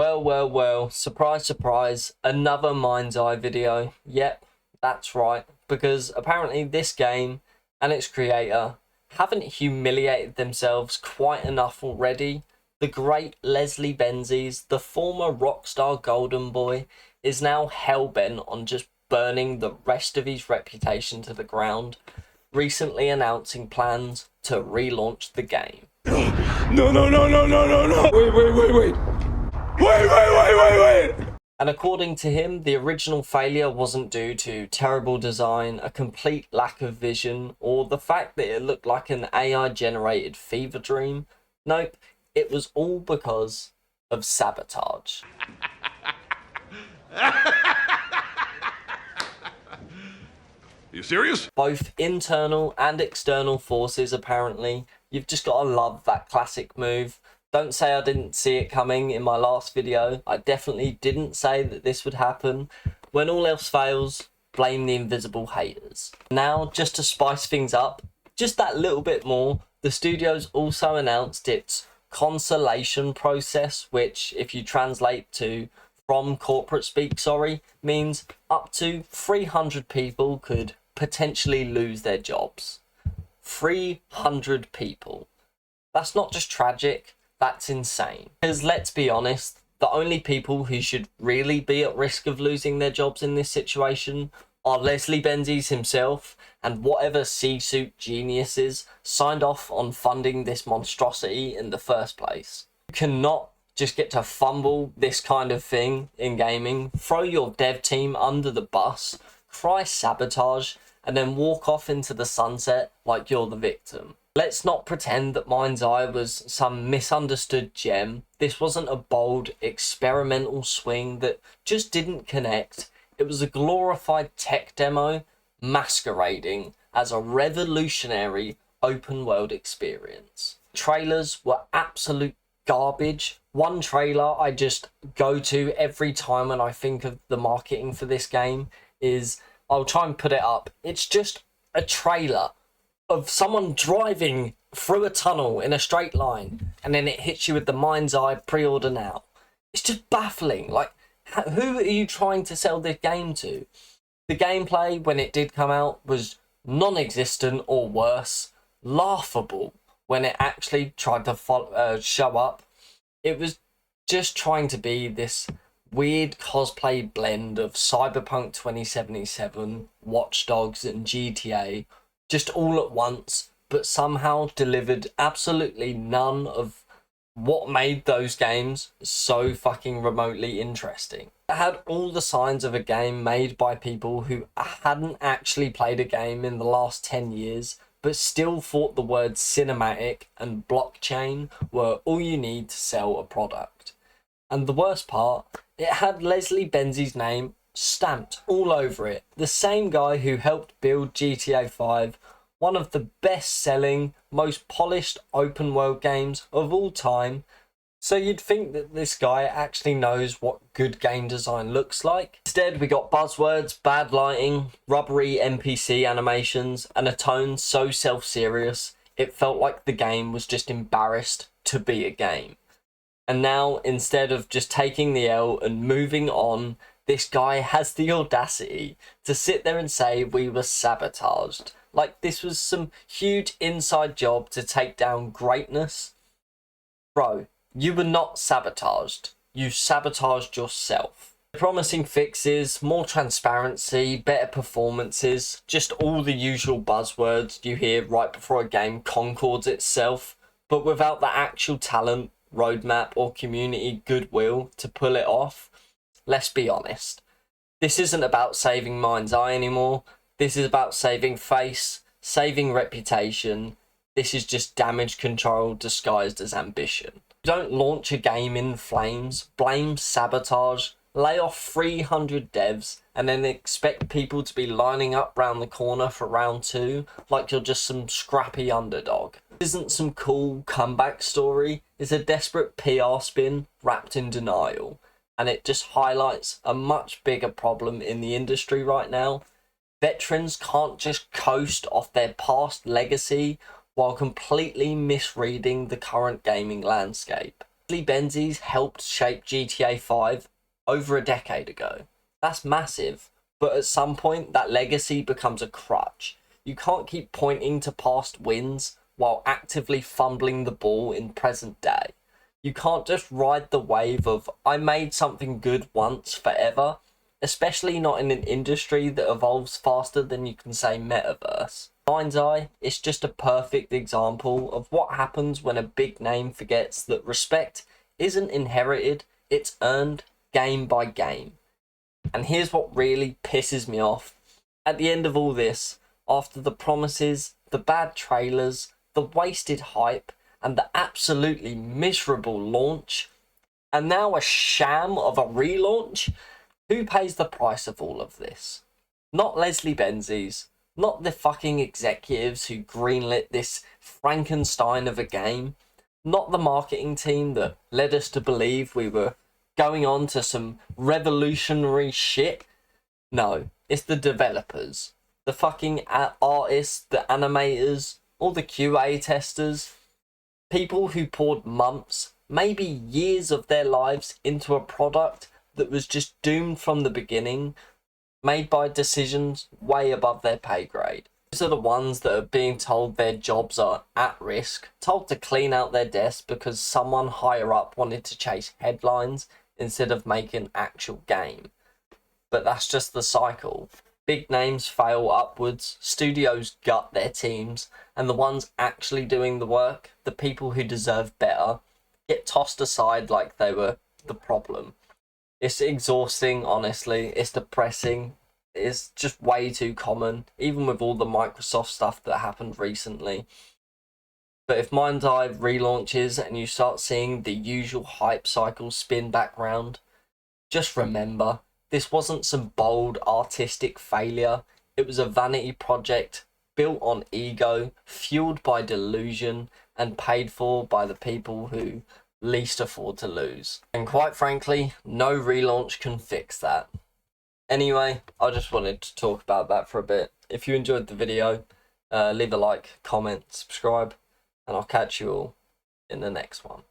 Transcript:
Well, surprise, surprise, another Mindseye video. Yep, that's right, because apparently this game and its creator haven't humiliated themselves quite enough already. The great Leslie Benzies, the former Rockstar Golden Boy, is now hell-bent on just burning the rest of his reputation to the ground, recently announcing plans to relaunch the game. No. Wait. And according to him, the original failure wasn't due to terrible design, a complete lack of vision, or the fact that it looked like an AI-generated fever dream. Nope, it was all because of sabotage. You serious? Both internal and external forces, apparently. You've just got to love that classic move. Don't say I didn't see it coming in my last video. I definitely didn't say that this would happen. When all else fails, blame the invisible haters. Now, just to spice things up, just that little bit more, the studio's also announced its consolation process, which, if you translate to from corporate speak, means up to 300 people could potentially lose their jobs. 300 people. That's not just tragic, that's insane. Because let's be honest, the only people who should really be at risk of losing their jobs in this situation are Leslie Benzies himself and whatever C-suit geniuses signed off on funding this monstrosity in the first place. You cannot just get to fumble this kind of thing in gaming, throw your dev team under the bus, cry sabotage, and then walk off into the sunset like you're the victim. Let's not pretend that Mindseye was some misunderstood gem. This wasn't a bold, experimental swing that just didn't connect. It was a glorified tech demo masquerading as a revolutionary open-world experience. Trailers were absolute garbage. One trailer I just go to every time when I think of the marketing for this game is, I'll try and put it up, it's just a trailer of someone driving through a tunnel in a straight line and then it hits you with the Mindseye pre-order now. It's just baffling. Like, who are you trying to sell this game to? The gameplay, when it did come out, was non-existent or worse, laughable when it actually tried to show up. It was just trying to be this weird cosplay blend of Cyberpunk 2077, Watch Dogs and GTA, just all at once, but somehow delivered absolutely none of what made those games so fucking remotely interesting. It had all the signs of a game made by people who hadn't actually played a game in the last 10 years, but still thought the words cinematic and blockchain were all you need to sell a product. And the worst part, it had Leslie Benzies' name stamped all over it. The same guy who helped build GTA 5, one of the best-selling, most polished open-world games of all time. So you'd think that this guy actually knows what good game design looks like. Instead, we got buzzwords, bad lighting, rubbery NPC animations, and a tone so self-serious, it felt like the game was just embarrassed to be a game. And now, instead of just taking the L and moving on, this guy has the audacity to sit there and say we were sabotaged. Like this was some huge inside job to take down greatness. Bro, you were not sabotaged. You sabotaged yourself. Promising fixes, more transparency, better performances, just all the usual buzzwords you hear right before a game concords itself, but without the actual talent, roadmap or community goodwill to pull it off. Let's be honest, this isn't about saving Mindseye anymore. This is about saving face, saving reputation. This is just damage control disguised as ambition. Don't launch a game in flames, blame sabotage, lay off 300 devs and then expect people to be lining up round the corner for round 2 like you're just some scrappy underdog. This isn't some cool comeback story, it's a desperate PR spin wrapped in denial, and it just highlights a much bigger problem in the industry right now. Veterans can't just coast off their past legacy while completely misreading the current gaming landscape. Benzies helped shape GTA 5 over a decade ago. That's massive, but at some point that legacy becomes a crutch. You can't keep pointing to past wins while actively fumbling the ball in present day. You can't just ride the wave of I made something good once forever, especially not in an industry that evolves faster than you can say metaverse. Mindseye is just a perfect example of what happens when a big name forgets that respect isn't inherited, it's earned game by game. And here's what really pisses me off. At the end of all this, after the promises, the bad trailers, the wasted hype, and the absolutely miserable launch, and now a sham of a relaunch, who pays the price of all of this? Not Leslie Benzies, not the fucking executives who greenlit this Frankenstein of a game, not the marketing team that led us to believe we were going on to some revolutionary shit. No, it's the developers, the fucking artists, the animators, all the QA testers, people who poured months, maybe years of their lives into a product that was just doomed from the beginning, made by decisions way above their pay grade. Those are the ones that are being told their jobs are at risk, told to clean out their desks because someone higher up wanted to chase headlines instead of make an actual game. But that's just the cycle. Big names fail upwards, studios gut their teams, and the ones actually doing the work, the people who deserve better, get tossed aside like they were the problem. It's exhausting, honestly. It's depressing. It's just way too common, even with all the Microsoft stuff that happened recently. But if Mindseye relaunches and you start seeing the usual hype cycle spin back round, just remember, this wasn't some bold artistic failure. It was a vanity project built on ego, fueled by delusion, and paid for by the people who least afford to lose. And quite frankly, no relaunch can fix that. Anyway, I just wanted to talk about that for a bit. If you enjoyed the video, leave a like, comment, subscribe, and I'll catch you all in the next one.